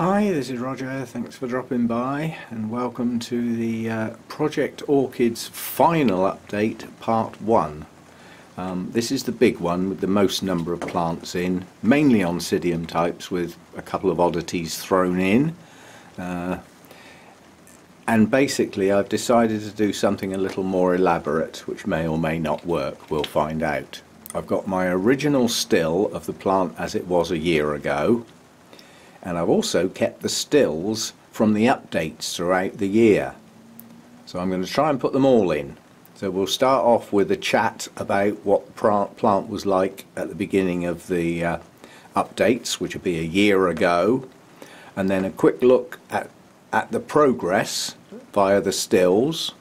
Hi, this is Roger. Thanks for dropping by and welcome to the Project Orchids final update part 1. This is the big one with the most number of plants in, mainly Oncidium types with a couple of oddities thrown in. And basically I've decided to do something a little more elaborate, which may or may not work, we'll find out. I've got my original still of the plant as it was a year ago, and I've also kept the stills from the updates throughout the year. So I'm going to try and put them all in. So we'll start off with a chat about what plant was like at the beginning of the updates, which will be a year ago, and then a quick look at the progress via the stills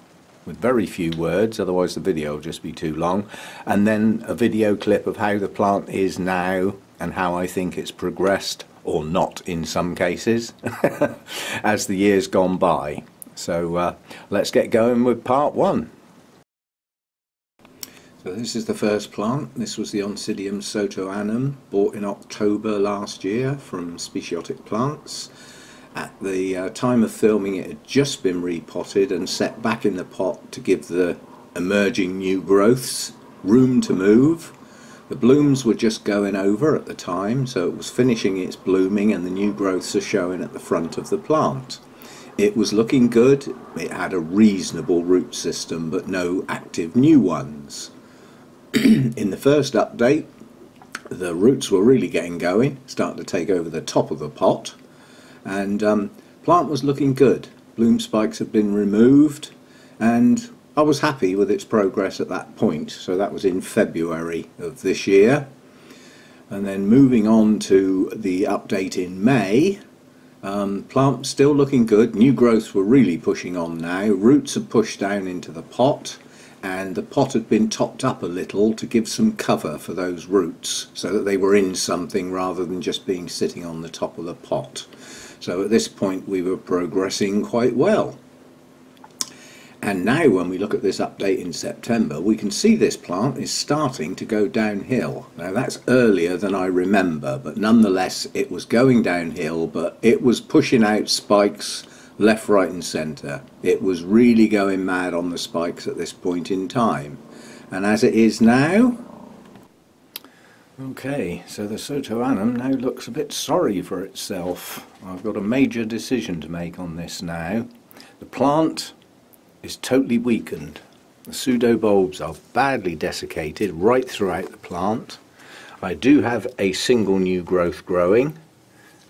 with very few words, otherwise the video will just be too long, and then a video clip of how the plant is now and how I think it's progressed, or not in some cases, as the years gone by. So let's get going with part 1. So this is the first plant. This was the Oncidium sotoanum, bought in October last year from Speciotic Plants. At the time of filming it had just been repotted and set back in the pot to give the emerging new growths room to move. The blooms were just going over at the time, so it was finishing its blooming and the new growths are showing at the front of the plant. It was looking good. It had a reasonable root system but no active new ones. In the first update the roots were really getting going, starting to take over the top of the pot, and plant was looking good. Bloom spikes had been removed and I was happy with its progress at that point. So that was in February of this year. And then moving on to the update in May, plant still looking good. New growths were really pushing on now. Roots had pushed down into the pot and the pot had been topped up a little to give some cover for those roots so that they were in something rather than just being sitting on the top of the pot. So at this point we were progressing quite well. And now when we look at this update in September, we can see this plant is starting to go downhill. Now that's earlier than I remember, but nonetheless it was going downhill, but it was pushing out spikes left, right and centre. It was really going mad on the spikes at this point in time. And as it is now... Okay, so the sotoanum now looks a bit sorry for itself. I've got a major decision to make on this now. The plant is totally weakened. The pseudobulbs are badly desiccated right throughout the plant. I do have a single new growth growing.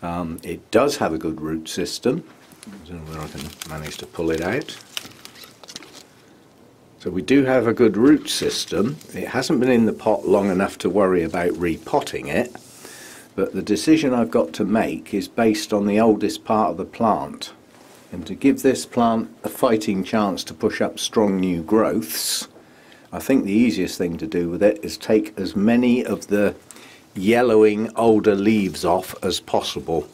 It does have a good root system. I don't know whether I can manage to pull it out. So we do have a good root system. It hasn't been in the pot long enough to worry about repotting it, but the decision I've got to make is based on the oldest part of the plant. And to give this plant a fighting chance to push up strong new growths, I think the easiest thing to do with it is take as many of the yellowing older leaves off as possible.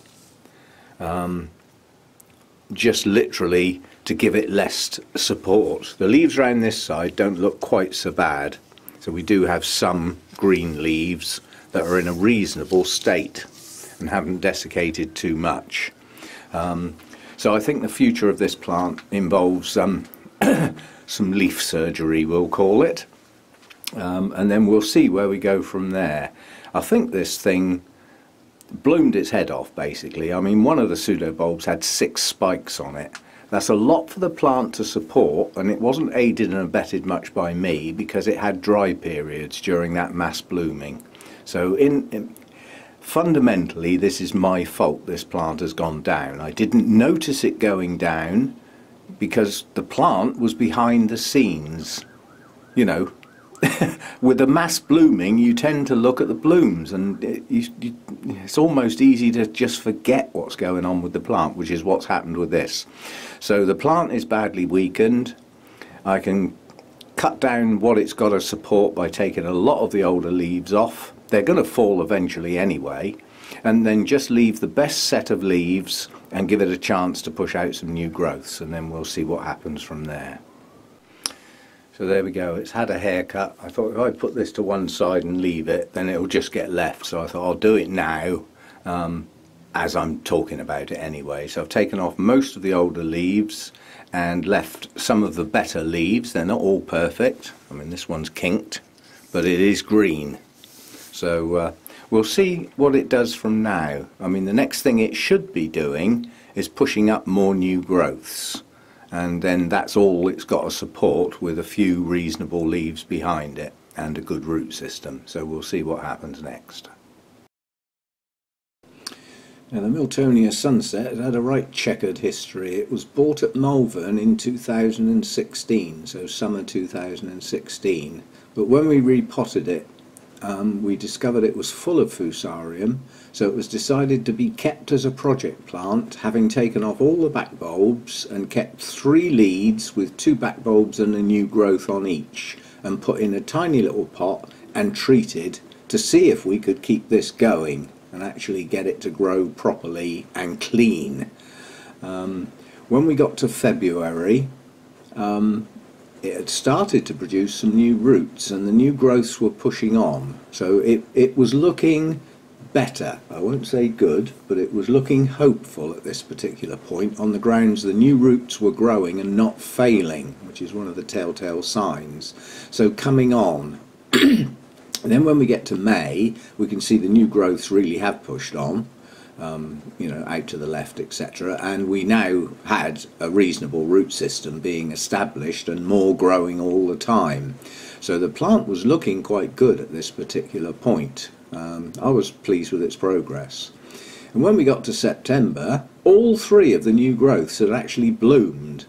Just literally to give it less support. The leaves around this side don't look quite so bad, so we do have some green leaves that are in a reasonable state and haven't desiccated too much. So I think the future of this plant involves some leaf surgery, we'll call it, and then we'll see where we go from there. I think this thing bloomed its head off basically. I mean, one of the pseudobulbs had 6 spikes on it. That's a lot for the plant to support, and it wasn't aided and abetted much by me because it had dry periods during that mass blooming. So fundamentally this is my fault this plant has gone down. I didn't notice it going down because the plant was behind the scenes. You know, with the mass blooming you tend to look at the blooms and it's almost easy to just forget what's going on with the plant, which is what's happened with this. So the plant is badly weakened. I can cut down what it's got to support by taking a lot of the older leaves off. They're going to fall eventually anyway, and then just leave the best set of leaves and give it a chance to push out some new growths, and then we'll see what happens from there. So there we go, it's had a haircut. I thought if I put this to one side and leave it, then it'll just get left, so I thought I'll do it now as I'm talking about it anyway. So I've taken off most of the older leaves and left some of the better leaves. They're not all perfect. I mean, this one's kinked, but it is green. So we'll see what it does from now. I mean, the next thing it should be doing is pushing up more new growths, and then that's all it's got to support, with a few reasonable leaves behind it and a good root system. So we'll see what happens next. Now, the Miltonia Sunset had a right checkered history. It was bought at Malvern in 2016, so summer 2016. But when we repotted it, we discovered it was full of fusarium, so it was decided to be kept as a project plant, having taken off all the back bulbs and kept 3 leads with 2 back bulbs and a new growth on each, and put in a tiny little pot and treated to see if we could keep this going and actually get it to grow properly and clean. When we got to February, it had started to produce some new roots, and the new growths were pushing on, so it was looking better. I won't say good, but it was looking hopeful at this particular point, on the grounds the new roots were growing and not failing, which is one of the telltale signs. So coming on. And then when we get to May, we can see the new growths really have pushed on, you know, out to the left, etc. And we now had a reasonable root system being established and more growing all the time. So the plant was looking quite good at this particular point. I was pleased with its progress. And when we got to September, all 3 of the new growths had actually bloomed.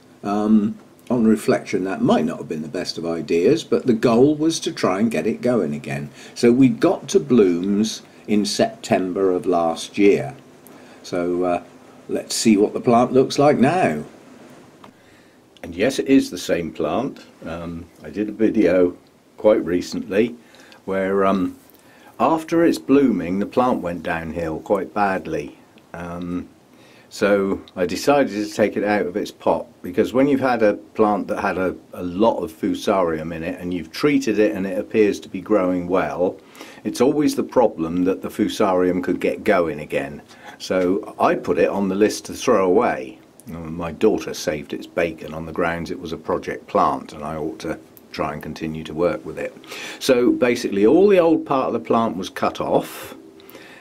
On reflection, that might not have been the best of ideas, but the goal was to try and get it going again. So we got to blooms in September of last year. So let's see what the plant looks like now. And yes, it is the same plant. I did a video quite recently where after it's blooming, the plant went downhill quite badly. So I decided to take it out of its pot, because when you've had a plant that had a lot of fusarium in it and you've treated it and it appears to be growing well, it's always the problem that the fusarium could get going again. So I put it on the list to throw away. My daughter saved its bacon on the grounds it was a project plant and I ought to try and continue to work with it. So basically all the old part of the plant was cut off,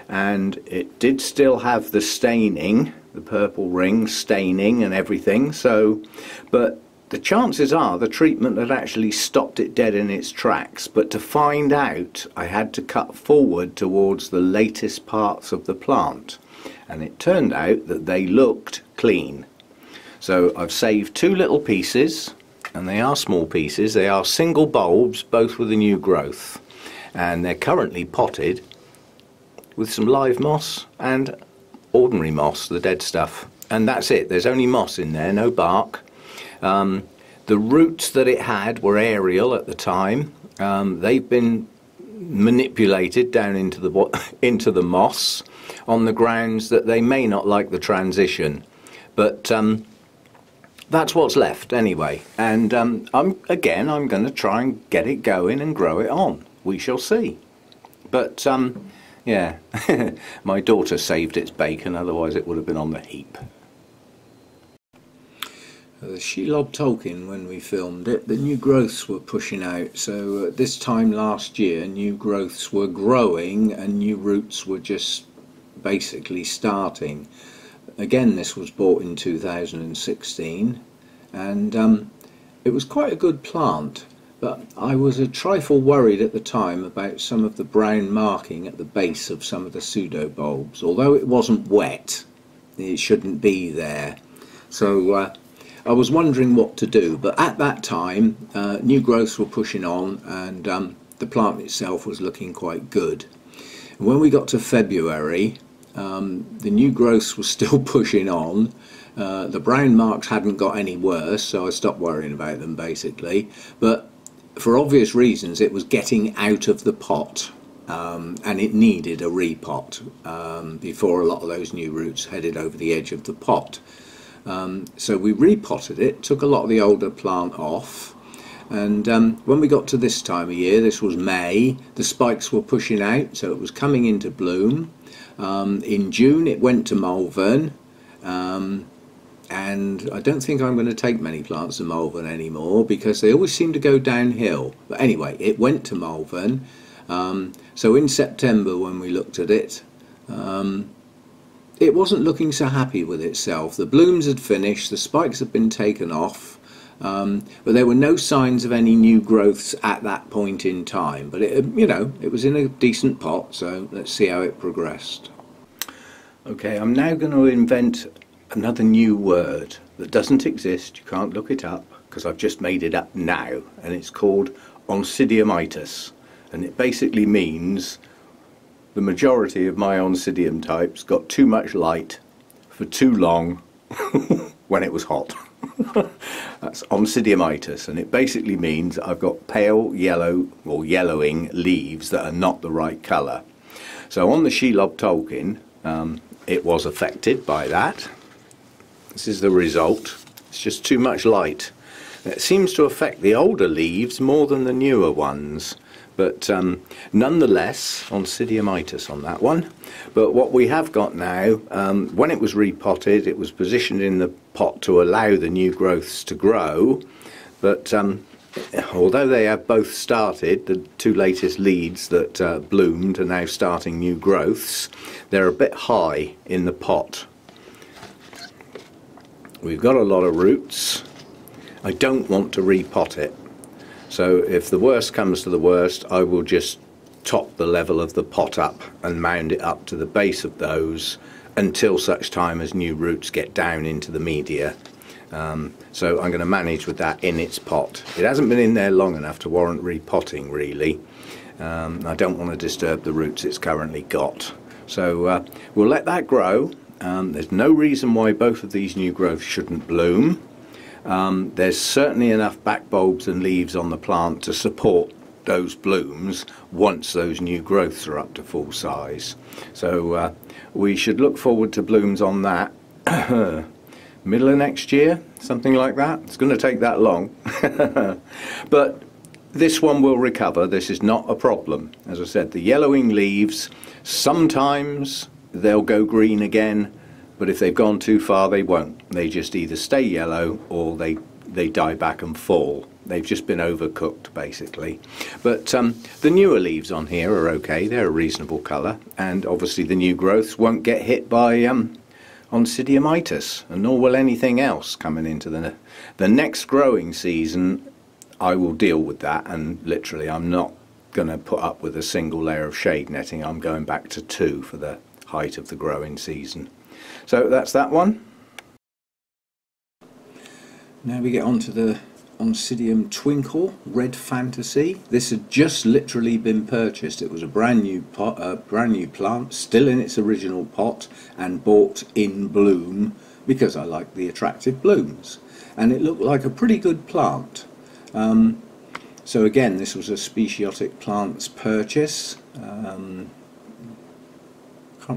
and it did still have the staining, the purple ring staining and everything, so, but the chances are the treatment had actually stopped it dead in its tracks. But to find out, I had to cut forward towards the latest parts of the plant, and it turned out that they looked clean. So I've saved 2 little pieces, and they are small pieces. They are single bulbs, both with a new growth, and they're currently potted with some live moss and ordinary moss, the dead stuff, and that's it. There's only moss in there, no bark. The roots that it had were aerial at the time. They've been manipulated down into the moss on the grounds that they may not like the transition, but that's what's left anyway. And I'm going to try and get it going and grow it on. We shall see. But yeah, my daughter saved its bacon, otherwise it would have been on the heap. The Shelob Tolkien, when we filmed it, the new growths were pushing out. So at this time last year, new growths were growing and new roots were just basically starting. Again, this was bought in 2016, and it was quite a good plant. But I was a trifle worried at the time about some of the brown marking at the base of some of the pseudo bulbs. Although it wasn't wet, it shouldn't be there. So I was wondering what to do. But at that time, new growths were pushing on, and the plant itself was looking quite good. And when we got to February, the new growths were still pushing on. The brown marks hadn't got any worse, so I stopped worrying about them basically. But for obvious reasons, it was getting out of the pot, and it needed a repot before a lot of those new roots headed over the edge of the pot. So we repotted it, took a lot of the older plant off, And when we got to this time of year, this was May, the spikes were pushing out, so it was coming into bloom. In June it went to Malvern, and I don't think I'm going to take many plants to Malvern anymore because they always seem to go downhill. But anyway, it went to Malvern. So in September when we looked at it, it wasn't looking so happy with itself. The blooms had finished, the spikes had been taken off, but there were no signs of any new growths at that point in time. But it, you know, it was in a decent pot, so let's see how it progressed. Okay, I'm now going to invent another new word that doesn't exist. You can't look it up because I've just made it up now, and it's called Oncidiumitis, and it basically means the majority of my Oncidium types got too much light for too long when it was hot. That's Oncidiumitis, and it basically means I've got pale yellow or yellowing leaves that are not the right colour. So on the Shelob Tolkien, it was affected by that. This is the result. It's just too much light. It seems to affect the older leaves more than the newer ones, but nonetheless, Oncidiumitis on that one. But what we have got now, when it was repotted, it was positioned in the pot to allow the new growths to grow, but although they have both started, the two latest leads that bloomed are now starting new growths, they're a bit high in the pot. We've got a lot of roots. I don't want to repot it. So if the worst comes to the worst, I will just top the level of the pot up and mound it up to the base of those until such time as new roots get down into the media. So I'm going to manage with that in its pot. It hasn't been in there long enough to warrant repotting, really. I don't want to disturb the roots it's currently got. So we'll let that grow. There's no reason why both of these new growths shouldn't bloom. There's certainly enough back bulbs and leaves on the plant to support those blooms once those new growths are up to full size. So we should look forward to blooms on that middle of next year, something like that. It's going to take that long. But this one will recover. This is not a problem. As I said, the yellowing leaves, sometimes they'll go green again, but if they've gone too far they won't. They just either stay yellow or they die back and fall. They've just been overcooked basically. But the newer leaves on here are okay, they're a reasonable colour, and obviously the new growths won't get hit by Oncidiumitis, and nor will anything else coming into the next growing season. I will deal with that, and literally I'm not going to put up with a single layer of shade netting. I'm going back to 2 for the height of the growing season. So that's that one. Now we get on to the Oncidium Twinkle Red Fantasy. This had just literally been purchased. It was a brand new pot, brand new plant, still in its original pot, and bought in bloom because I like the attractive blooms, and it looked like a pretty good plant. So again, this was a Speciotic Plants purchase. Can't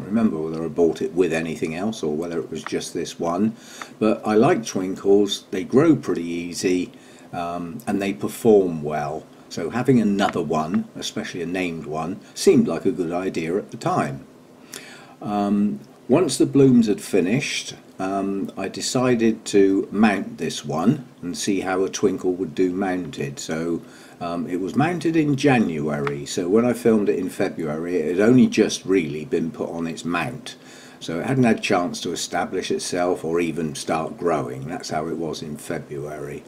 remember whether I bought it with anything else or whether it was just this one, but I like twinkles. They grow pretty easy, and they perform well, so having another one, especially a named one, seemed like a good idea at the time. Once the blooms had finished, I decided to mount this one and see how a twinkle would do mounted. So it was mounted in January, so when I filmed it in February it had only just really been put on its mount, so it hadn't had a chance to establish itself or even start growing. That's how it was in February.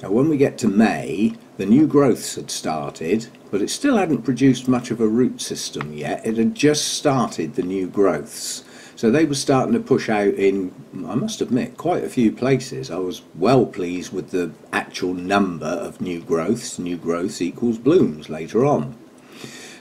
Now when we get to May, the new growths had started, but it still hadn't produced much of a root system yet. It had just started the new growths. So they were starting to push out in, I must admit, quite a few places. I was well pleased with the actual number of new growths. New growths equals blooms later on.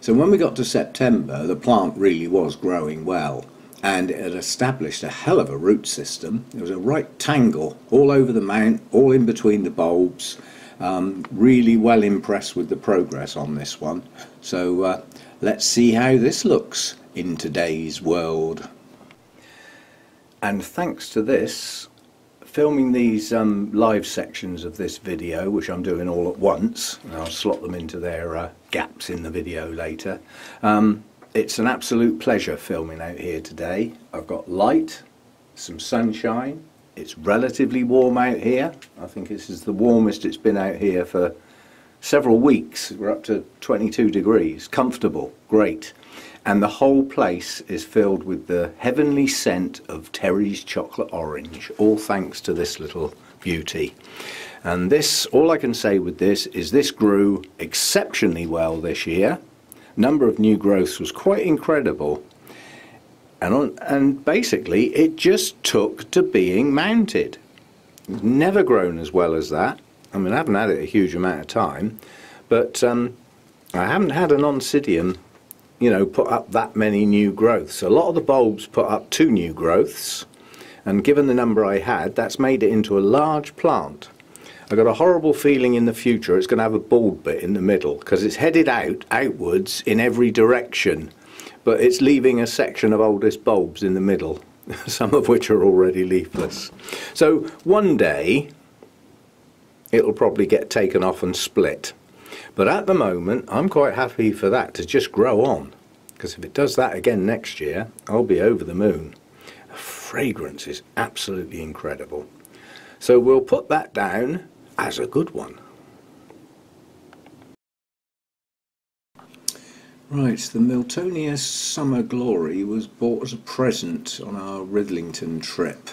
So when we got to September, the plant really was growing well, and it had established a hell of a root system. There was a right tangle all over the mount, all in between the bulbs. Really well impressed with the progress on this one. So let's see how this looks in today's world. And thanks to this filming these live sections of this video, which I'm doing all at once, and I'll slot them into their gaps in the video later. It's an absolute pleasure filming out here today. I've got light, some sunshine, it's relatively warm out here. I think this is the warmest it's been out here for several weeks. We're up to 22 degrees, comfortable, great. And the whole place is filled with the heavenly scent of Terry's chocolate orange, all thanks to this little beauty. And this, all I can say with this is this grew exceptionally well this year. Number of new growths was quite incredible. And basically it just took to being mounted. It's never grown as well as that. I mean, I haven't had it a huge amount of time, but I haven't had an Oncidium, you know, put up that many new growths. A lot of the bulbs put up 2 new growths, and given the number I had, that's made it into a large plant. I've got a horrible feeling in the future it's going to have a bald bit in the middle, because it's headed outwards in every direction, but it's leaving a section of oldest bulbs in the middle, some of which are already leafless. So one day it'll probably get taken off and split. But at the moment, I'm quite happy for that to just grow on, because if it does that again next year, I'll be over the moon. The fragrance is absolutely incredible. So we'll put that down as a good one. Right, the Miltonia Summer Glory was bought as a present on our Ridlington trip.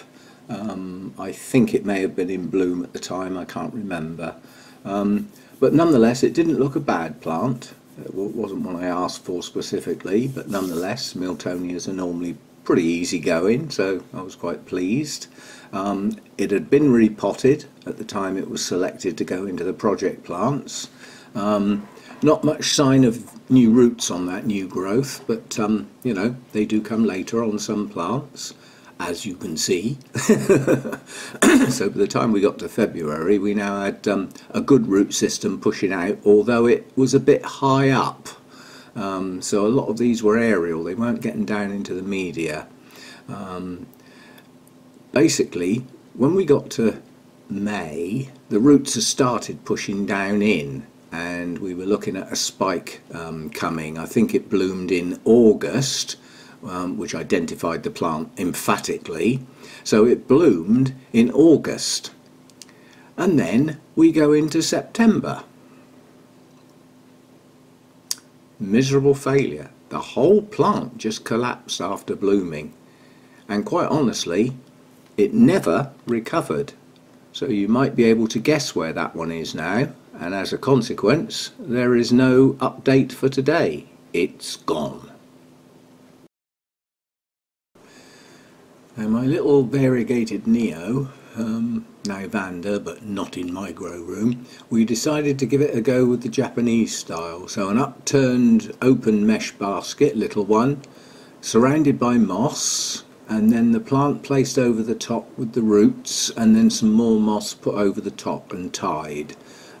I think it may have been in bloom at the time, I can't remember. But nonetheless, it didn't look a bad plant. It wasn't one I asked for specifically, but nonetheless, Miltonias are normally pretty easy going, so I was quite pleased. It had been repotted at the time it was selected to go into the project plants. Not much sign of new roots on that new growth, but you know, they do come later on some plants, as you can see. So by the time we got to February, we now had a good root system pushing out, although it was a bit high up. So a lot of these were aerial, they weren't getting down into the media. Basically, when we got to May, the roots had started pushing down in, and we were looking at a spike coming. I think it bloomed in August, which identified the plant emphatically. So it bloomed in August, and then we go into September. Miserable failure. The whole plant just collapsed after blooming, and quite honestly it never recovered. So you might be able to guess where that one is now, and as a consequence there is no update for today. It's gone. Now my little variegated Neo, now Vanda but not in my grow room, we decided to give it a go with the Japanese style. So an upturned open mesh basket, little one, surrounded by moss, and then the plant placed over the top with the roots, and then some more moss put over the top and tied.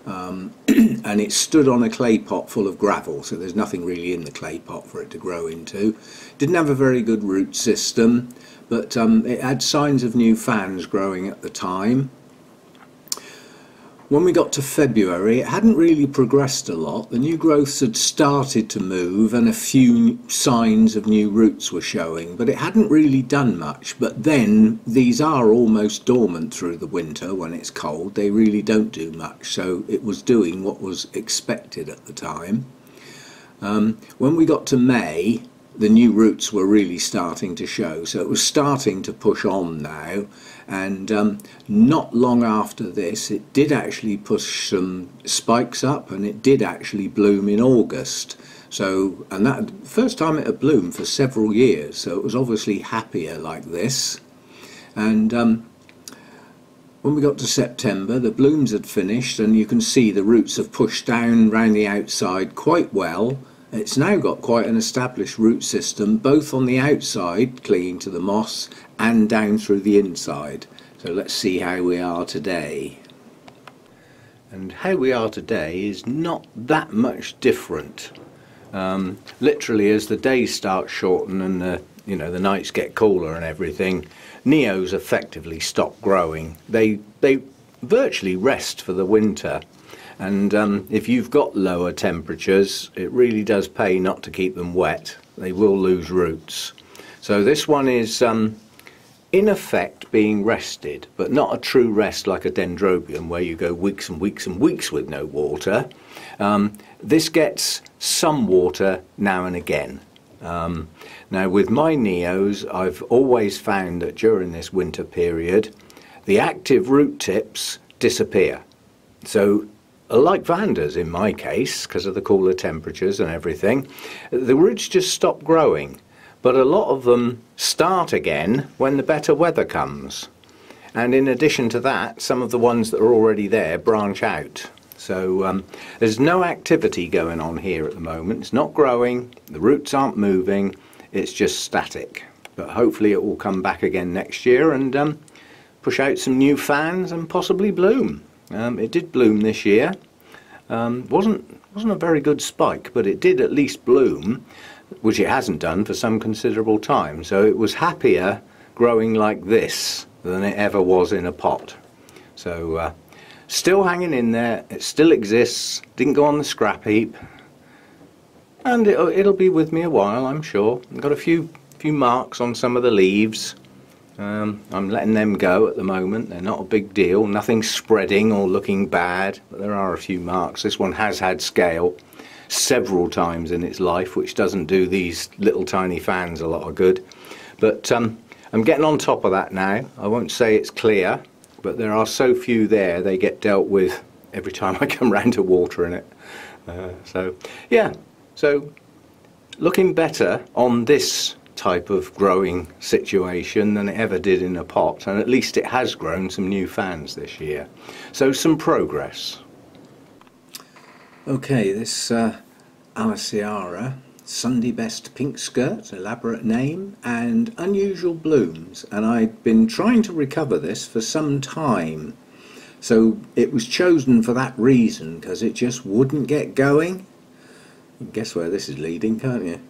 And it stood on a clay pot full of gravel, so there's nothing really in the clay pot for it to grow into. Didn't have a very good root system, but it had signs of new fans growing at the time. When we got to February, it hadn't really progressed a lot. The new growths had started to move and a few signs of new roots were showing, but it hadn't really done much. But then these are almost dormant through the winter when it's cold. They really don't do much, so it was doing what was expected at the time. When we got to May, the new roots were really starting to show, so it was starting to push on now, and not long after this it did actually push some spikes up, and it did actually bloom in August. So, and that first time it had bloomed for several years, so it was obviously happier like this. And when we got to September, the blooms had finished, and you can see the roots have pushed down round the outside quite well. It's now got quite an established root system, both on the outside, clinging to the moss, and down through the inside. So let's see how we are today. And how we are today is not that much different. Literally, as the days start shortening and you know, the nights get cooler and everything, neos effectively stop growing. They virtually rest for the winter. And if you've got lower temperatures, it really does pay not to keep them wet. They will lose roots. So this one is in effect being rested, but not a true rest like a dendrobium where you go weeks and weeks and weeks with no water. This gets some water now and again. Now with my neos, I've always found that during this winter period, the active root tips disappear. So like Vanda's in my case, because of the cooler temperatures and everything, the roots just stop growing. But a lot of them start again when the better weather comes. And in addition to that, some of the ones that are already there branch out. So there's no activity going on here at the moment. It's not growing, the roots aren't moving, it's just static. But hopefully it will come back again next year and push out some new fans and possibly bloom. It did bloom this year. Wasn't a very good spike, but it did at least bloom, which it hasn't done for some considerable time. So it was happier growing like this than it ever was in a pot. So still hanging in there, it still exists, didn't go on the scrap heap, and it'll be with me a while, I'm sure. I've got a few marks on some of the leaves. I'm letting them go at the moment. They're not a big deal, nothing spreading or looking bad, but there are a few marks. This one has had scale several times in its life, which doesn't do these little tiny fans a lot of good. But I'm getting on top of that now. I won't say it's clear, but there are so few there, they get dealt with every time I come round to watering it. So yeah, so looking better on this type of growing situation than it ever did in a pot, and at least it has grown some new fans this year. So some progress. Okay, this Aliceara, Sunday Best Pink Skirt, elaborate name, and unusual blooms, and I'd been trying to recover this for some time. So it was chosen for that reason, because it just wouldn't get going. Guess where this is leading, can't you?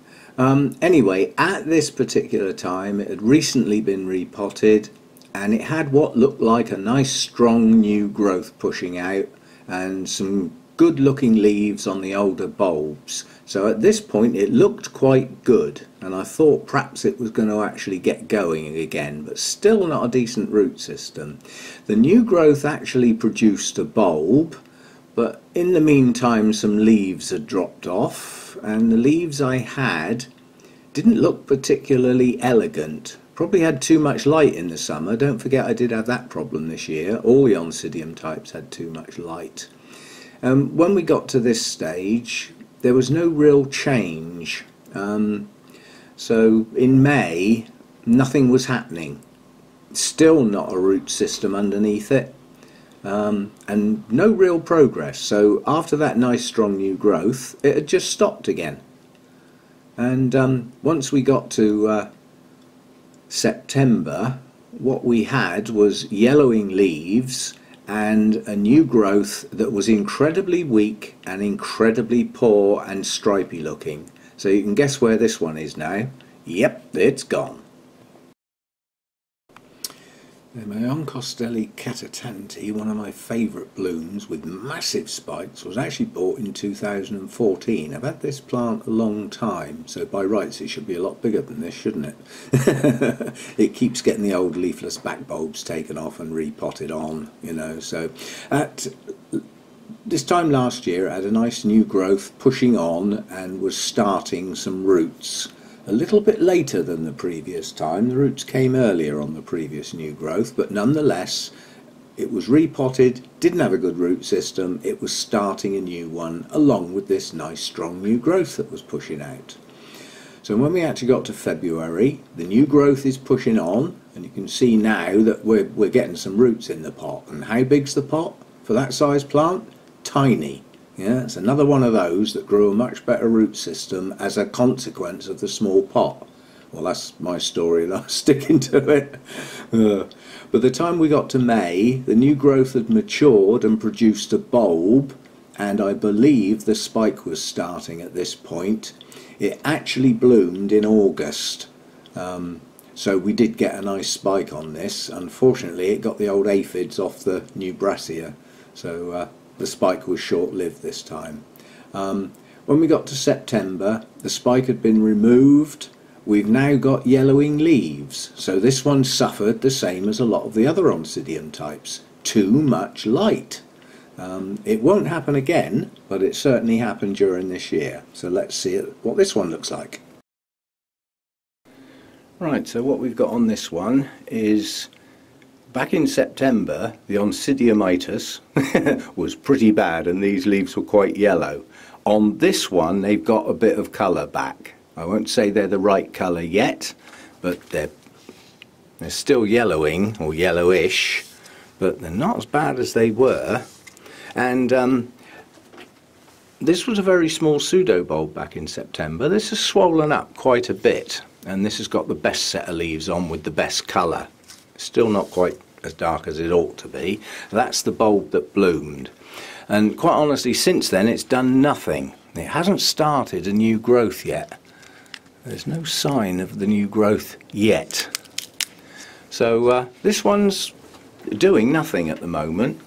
Anyway, at this particular time it had recently been repotted, and it had what looked like a nice strong new growth pushing out and some good looking leaves on the older bulbs. So at this point it looked quite good, and I thought perhaps it was going to actually get going again, but still not a decent root system. The new growth actually produced a bulb, but in the meantime some leaves had dropped off, and the leaves I had didn't look particularly elegant. Probably had too much light in the summer. Don't forget I did have that problem this year. All the Oncidium types had too much light. When we got to this stage, there was no real change. So in May, nothing was happening. Still not a root system underneath it. And no real progress. So after that nice strong new growth, it had just stopped again. And once we got to September, what we had was yellowing leaves and a new growth that was incredibly weak and incredibly poor and stripy looking. So you can guess where this one is now. Yep, it's gone. My Oncostele Catatante, one of my favourite blooms with massive spikes, was actually bought in 2014. I've had this plant a long time, so by rights it should be a lot bigger than this, shouldn't it? It keeps getting the old leafless back bulbs taken off and repotted on, you know. So at this time last year it had a nice new growth pushing on and was starting some roots. A little bit later than the previous time. The roots came earlier on the previous new growth, but nonetheless it was repotted, didn't have a good root system, it was starting a new one along with this nice strong new growth that was pushing out. So when we actually got to February, the new growth is pushing on, and you can see now that we're getting some roots in the pot. And how big's the pot for that size plant? Tiny. Yeah, it's another one of those that grew a much better root system as a consequence of the small pot. Well, that's my story and I'm sticking to it. By the time we got to May, the new growth had matured and produced a bulb, and I believe the spike was starting at this point. It actually bloomed in August, So we did get a nice spike on this. Unfortunately, it got the old aphids off the new Brassia, so the spike was short-lived this time. When we got to September, the spike had been removed. We've now got yellowing leaves, so this one suffered the same as a lot of the other Oncidium types. Too much light. It won't happen again, but it certainly happened during this year. So let's see what this one looks like. Right, so what we've got on this one is, back in September, the Oncidiumitis was pretty bad and these leaves were quite yellow. On this one, they've got a bit of colour back. I won't say they're the right colour yet, but they're still yellowing, or yellowish, but they're not as bad as they were. And this was a very small pseudobulb back in September. This has swollen up quite a bit, and this has got the best set of leaves on with the best colour. Still not quite as dark as it ought to be. That's the bulb that bloomed. And quite honestly, since then it's done nothing. It hasn't started a new growth yet. There's no sign of the new growth yet. So this one's doing nothing at the moment.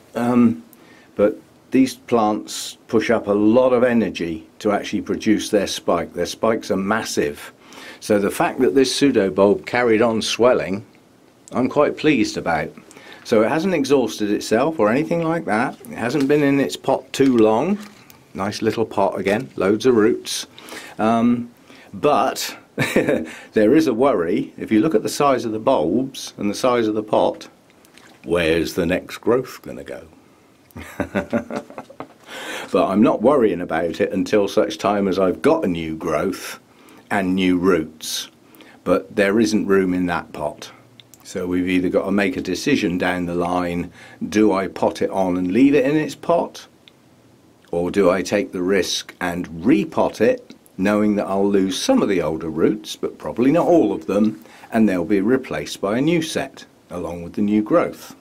But these plants push up a lot of energy to actually produce their spike. Their spikes are massive. So the fact that this pseudobulb carried on swelling, I'm quite pleased about. So it hasn't exhausted itself or anything like that. It hasn't been in its pot too long. Nice little pot again, loads of roots. But there is a worry. If you look at the size of the bulbs and the size of the pot, where's the next growth going to go? But I'm not worrying about it until such time as I've got a new growth and new roots. But there isn't room in that pot. So we've either got to make a decision down the line, do I pot it on and leave it in its pot? Or do I take the risk and repot it, knowing that I'll lose some of the older roots, but probably not all of them, and they'll be replaced by a new set, along with the new growth.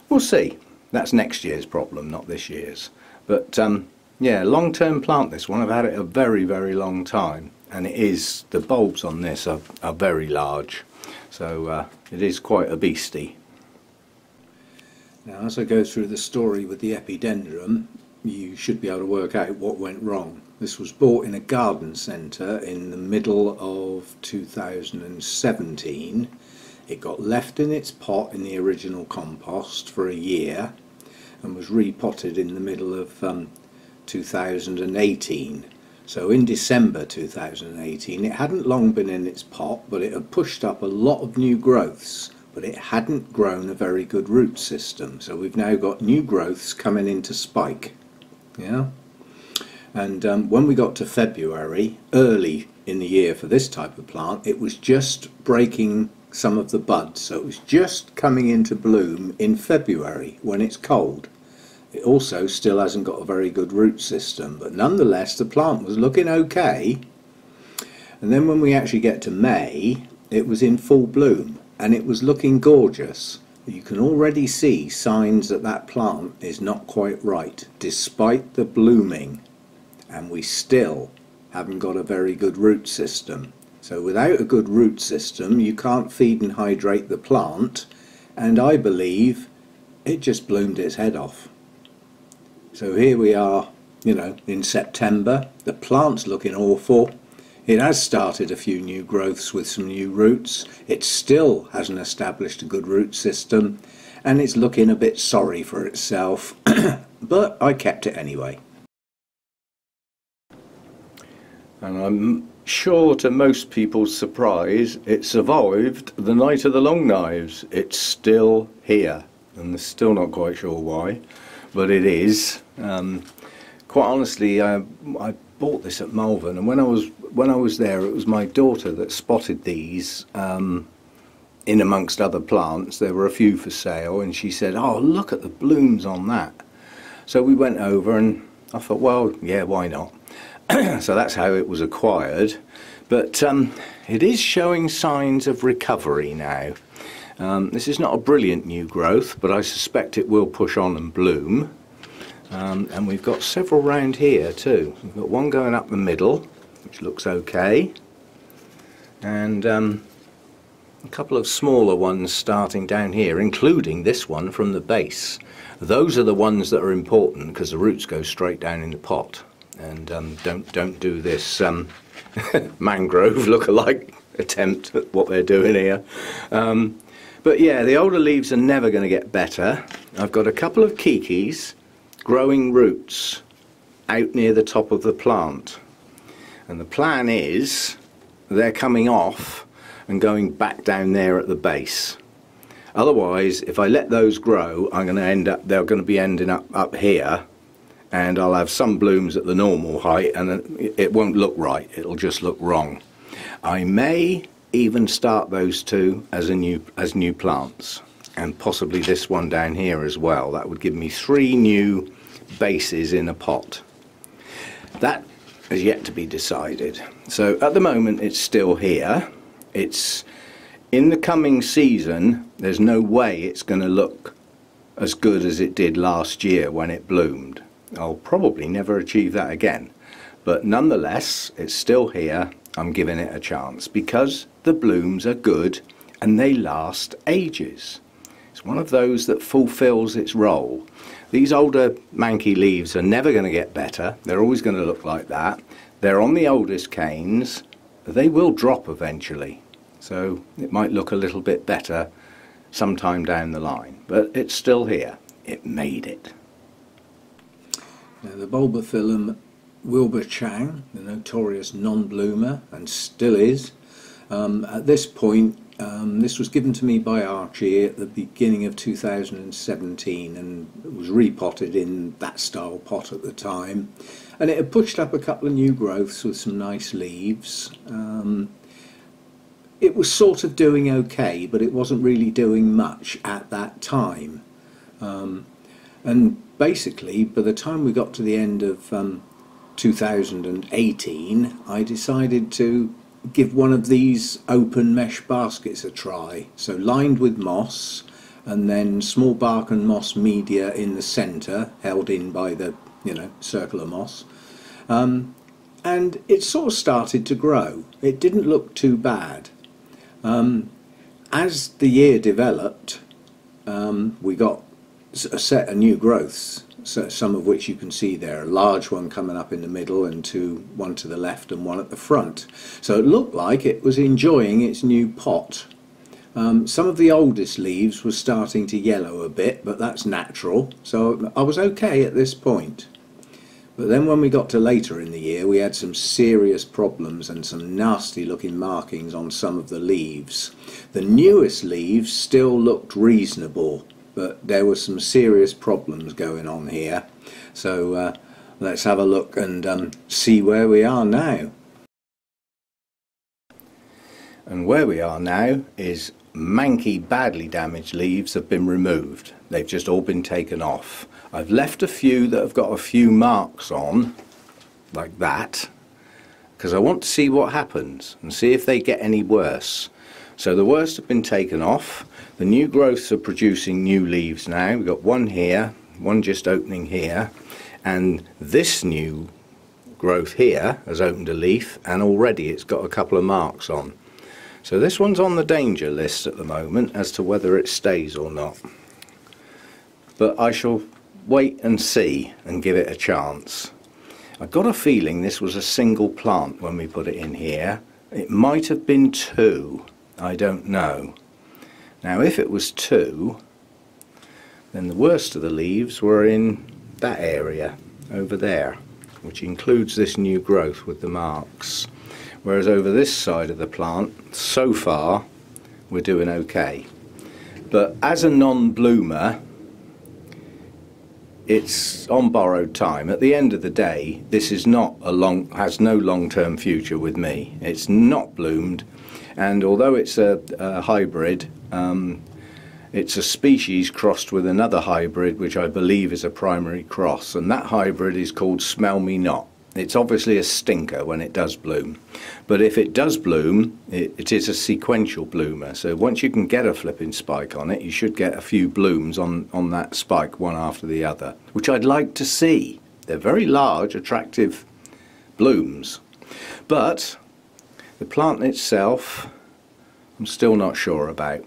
We'll see. That's next year's problem, not this year's. But yeah, long-term plant this one. I've had it a very, very long time, and it is, the bulbs on this are very large. So it is quite a beastie. Now, as I go through the story with the Epidendrum, you should be able to work out what went wrong. This was bought in a garden centre in the middle of 2017. It got left in its pot in the original compost for a year and was repotted in the middle of 2018. So in December 2018, it hadn't long been in its pot, but it had pushed up a lot of new growths, but it hadn't grown a very good root system. So we've now got new growths coming into spike. Yeah. And when we got to February, early in the year for this type of plant, it was just breaking some of the buds. So it was just coming into bloom in February when it's cold. It also still hasn't got a very good root system, but nonetheless the plant was looking okay. And then when we actually get to May, it was in full bloom and it was looking gorgeous. You can already see signs that that plant is not quite right, despite the blooming, and we still haven't got a very good root system. So without a good root system, you can't feed and hydrate the plant, and I believe it just bloomed its head off. So here we are, you know, in September. The plant's looking awful. It has started a few new growths with some new roots. It still hasn't established a good root system, and it's looking a bit sorry for itself. But I kept it anyway. And I'm sure to most people's surprise, it survived the night of the long knives. It's still here, and they're still not quite sure why. But it is. Quite honestly, I bought this at Malvern, and when I was there, it was my daughter that spotted these in amongst other plants. There were a few for sale, and she said, "Oh, look at the blooms on that." So we went over, and I thought, well, yeah, why not? So that's how it was acquired. But it is showing signs of recovery now. This is not a brilliant new growth, but I suspect it will push on and bloom. And we've got several round here too. We've got one going up the middle, which looks okay. and a couple of smaller ones starting down here, including this one from the base. Those are the ones that are important because the roots go straight down in the pot, and don't do this mangrove look-alike attempt at what they're doing here. But yeah, the older leaves are never going to get better. I've got a couple of kikis growing roots out near the top of the plant, and the plan is they're coming off and going back down there at the base. Otherwise, if I let those grow, they're going to be ending up here, and I'll have some blooms at the normal height, and it won't look right. It'll just look wrong. I may even start those two as new plants, and possibly this one down here as well. That would give me 3 new bases in a pot. That is yet to be decided. So at the moment it's still here. It's in the coming season, there's no way it's going to look as good as it did last year when it bloomed. I'll probably never achieve that again, but nonetheless it's still here. I'm giving it a chance because the blooms are good and they last ages. It's one of those that fulfills its role. These older manky leaves are never going to get better. They're always going to look like that. They're on the oldest canes. They will drop eventually, so it might look a little bit better sometime down the line, but it's still here. It made it. Now the Bulbophyllum Wilbur Chang, the notorious non-bloomer, and still is, at this point, this was given to me by Archie at the beginning of 2017 and was repotted in that style pot at the time, and it had pushed up a couple of new growths with some nice leaves. It was sort of doing okay, but it wasn't really doing much at that time, and basically by the time we got to the end of 2018, I decided to give one of these open mesh baskets a try. So lined with moss, and then small bark and moss media in the centre, held in by the circle of moss, and it sort of started to grow. It didn't look too bad. As the year developed, we got a set of new growths, so some of which you can see there, a large one coming up in the middle and one to the left and one at the front. So it looked like it was enjoying its new pot. Some of the oldest leaves were starting to yellow a bit, but that's natural, so I was okay at this point. But then when we got to later in the year, we had some serious problems and some nasty looking markings on some of the leaves. The newest leaves still looked reasonable, but there were some serious problems going on here. So let's have a look and see where we are now. And where we are now is manky, badly damaged leaves have been removed. They've just all been taken off. I've left a few that have got a few marks on, like that, because I want to see what happens and see if they get any worse. So the worst have been taken off. The new growths are producing new leaves now. We've got one here, one just opening here, and this new growth here has opened a leaf, and already it's got a couple of marks on. So this one's on the danger list at the moment as to whether it stays or not. But I shall wait and see and give it a chance. I've got a feeling this was a single plant when we put it in here. It might have been 2, I don't know. Now if it was 2, then the worst of the leaves were in that area over there, which includes this new growth with the marks. Whereas over this side of the plant, so far, we're doing okay. But as a non-bloomer, it's on borrowed time. At the end of the day, this is not has no long-term future with me. It's not bloomed, and although it's a hybrid, it's a species crossed with another hybrid, which I believe is a primary cross, and that hybrid is called Smell Me Not. It's obviously a stinker when it does bloom, but if it does bloom, it is a sequential bloomer. So once you can get a flipping spike on it, you should get a few blooms on that spike, one after the other, which I'd like to see. They're very large, attractive blooms. But The plant itself, I'm still not sure about.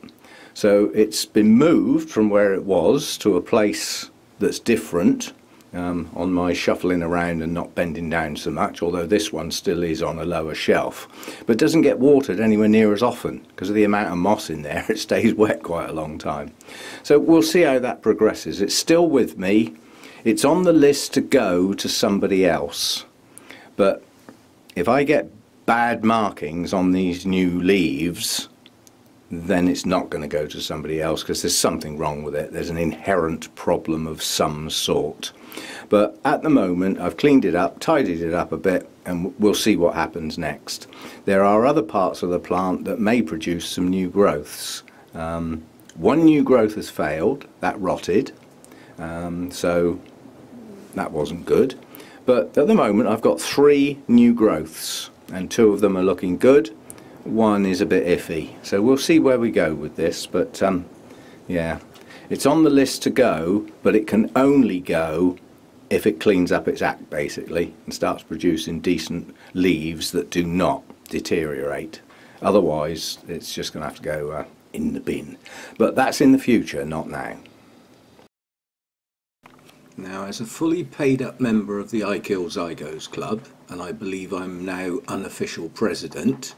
So it's been moved from where it was to a place that's different, on my shuffling around and not bending down so much, although this one still is on a lower shelf, but doesn't get watered anywhere near as often because of the amount of moss in there. It stays wet quite a long time. So we'll see how that progresses. It's still with me. It's on the list to go to somebody else, but if I get bad markings on these new leaves, then it's not going to go to somebody else because there's something wrong with it. There's an inherent problem of some sort. But at the moment I've cleaned it up, tidied it up a bit, and we'll see what happens next. There are other parts of the plant that may produce some new growths. One new growth has failed, that rotted, so that wasn't good. But at the moment I've got 3 new growths, and 2 of them are looking good. One is a bit iffy, so we'll see where we go with this. But yeah, it's on the list to go, but it can only go if it cleans up its act basically and starts producing decent leaves that do not deteriorate. Otherwise it's just going to have to go in the bin. But that's in the future, not now. Now, as a fully paid up member of the I Kill Zygos Club, and I believe I'm now unofficial president,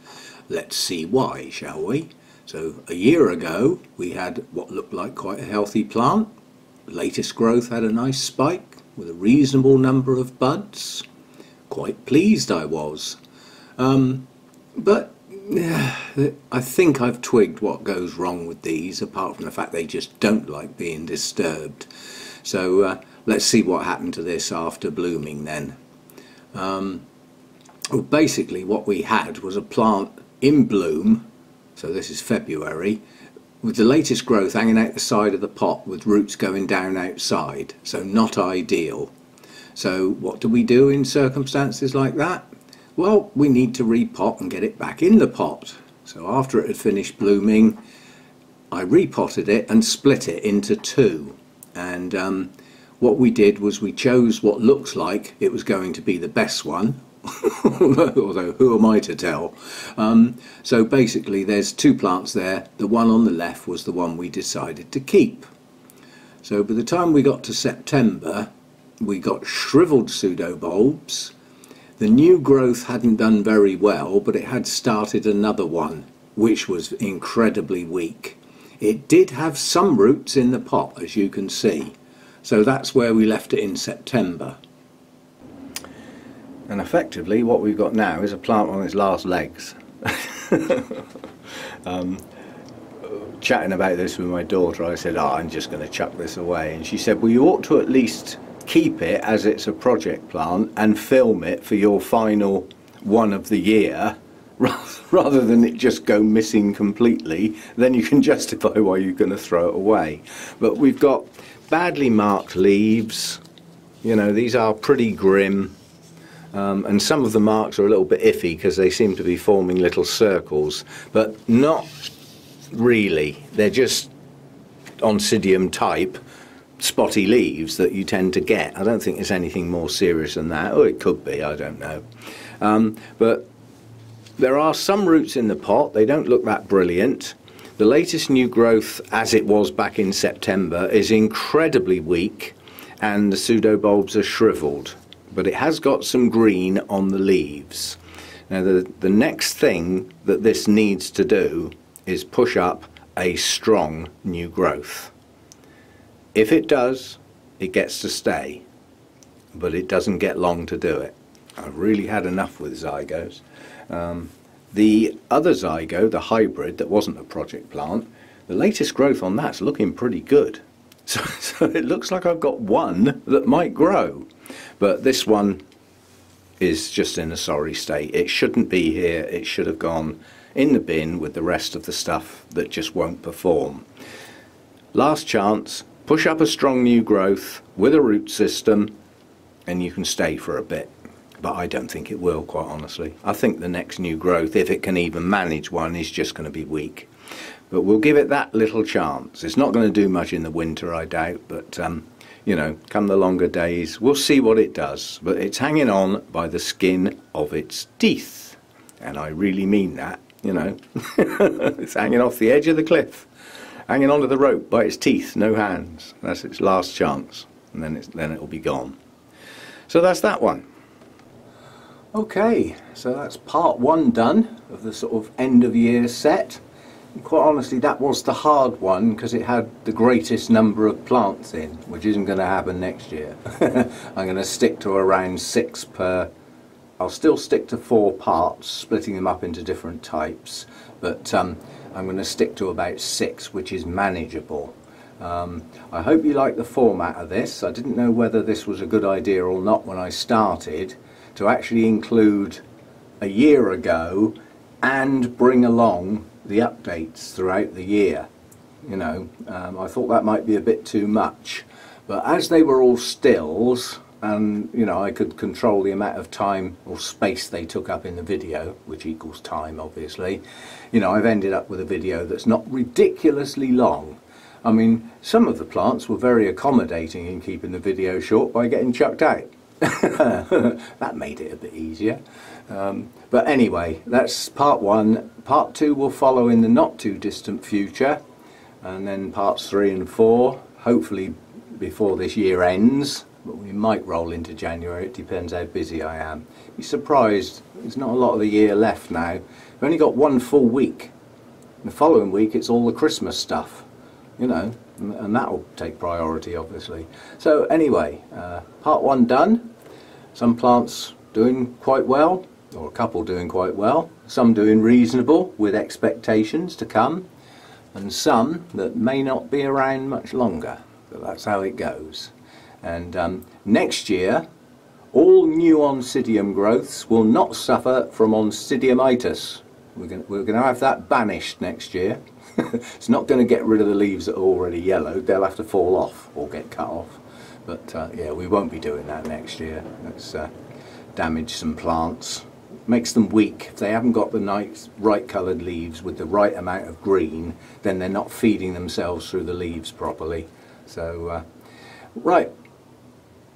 let's see why, shall we? So a year ago we had what looked like quite a healthy plant. The latest growth had a nice spike with a reasonable number of buds. Quite pleased I was. But I think I've twigged what goes wrong with these, apart from the fact they just don't like being disturbed. So let's see what happened to this after blooming then. Well, basically what we had was a plant in bloom, so this is February, with the latest growth hanging out the side of the pot with roots going down outside, so not ideal. So what do we do in circumstances like that? Well, we need to repot and get it back in the pot. So after it had finished blooming, I repotted it and split it into 2. And what we did was we chose what looks like it was going to be the best one, although who am I to tell? So basically there's 2 plants there. The one on the left was the one we decided to keep. So by the time we got to September, we got shriveled pseudobulbs. The new growth hadn't done very well, but it had started another one which was incredibly weak. It did have some roots in the pot, as you can see, so that's where we left it in September. And effectively what we've got now is a plant on its last legs. Chatting about this with my daughter, I said, I'm just going to chuck this away, and she said, well, you ought to at least keep it as it's a project plant and film it for your final one of the year, rather than it just go missing completely. Then you can justify why you're going to throw it away. But we've got badly marked leaves, you know, these are pretty grim. And some of the marks are a little bit iffy because they seem to be forming little circles, but not really. They're just Oncidium type spotty leaves that you tend to get. I don't think there's anything more serious than that, or it could be, I don't know. But there are some roots in the pot. They don't look that brilliant. The latest new growth, as it was back in September, is incredibly weak, and the pseudobulbs are shriveled. But it has got some green on the leaves. Now the next thing that this needs to do is push up a strong new growth. If it does, it gets to stay, but it doesn't get long to do it. I've really had enough with Zygos. The other Zygo, the hybrid that wasn't a project plant, the latest growth on that's looking pretty good. So it looks like I've got one that might grow. But this one is just in a sorry state. It shouldn't be here. It should have gone in the bin with the rest of the stuff that just won't perform. Last chance, push up a strong new growth with a root system and you can stay for a bit. But I don't think it will, quite honestly. I think the next new growth, if it can even manage one, is just going to be weak. But we'll give it that little chance. It's not going to do much in the winter, I doubt, but you know, come the longer days, we'll see what it does. But it's hanging on by the skin of its teeth. And I really mean that, you know. It's hanging off the edge of the cliff, hanging onto the rope by its teeth, no hands. That's its last chance, and then it'll be gone. So that's that one. Okay, so that's part one done of the sort of end of year set. And quite honestly, that was the hard one because it had the greatest number of plants in, which isn't going to happen next year. I'm going to stick to around 6 per. I'll still stick to 4 parts, splitting them up into different types, but I'm going to stick to about 6, which is manageable. I hope you like the format of this. I didn't know whether this was a good idea or not when I started, to actually include a year ago and bring along the updates throughout the year. You know, I thought that might be a bit too much, but as they were all stills, and you know, I could control the amount of time or space they took up in the video, which equals time obviously, you know, I've ended up with a video that's not ridiculously long. I mean, some of the plants were very accommodating in keeping the video short by getting chucked out. That made it a bit easier. But anyway, that's part one. Part two will follow in the not too distant future, and then parts 3 and 4 hopefully before this year ends. But we might roll into January, it depends how busy I am. Be surprised, there's not a lot of the year left now. We've only got 1 full week. The following week it's all the Christmas stuff, you know, and that'll take priority obviously. So anyway, part 1 done. Some plants doing quite well, or a couple doing quite well, some doing reasonable with expectations to come, and some that may not be around much longer, but that's how it goes. And next year, all new Oncidium growths will not suffer from Oncidiumitis. We're going to have that banished next year. It's not going to get rid of the leaves that are already yellow. They'll have to fall off or get cut off. But yeah, we won't be doing that next year. Let's damage some plants. Makes them weak. If they haven't got the nice, right coloured leaves with the right amount of green, then they're not feeding themselves through the leaves properly. So, right.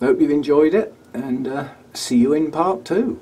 Hope you've enjoyed it, and see you in part 2.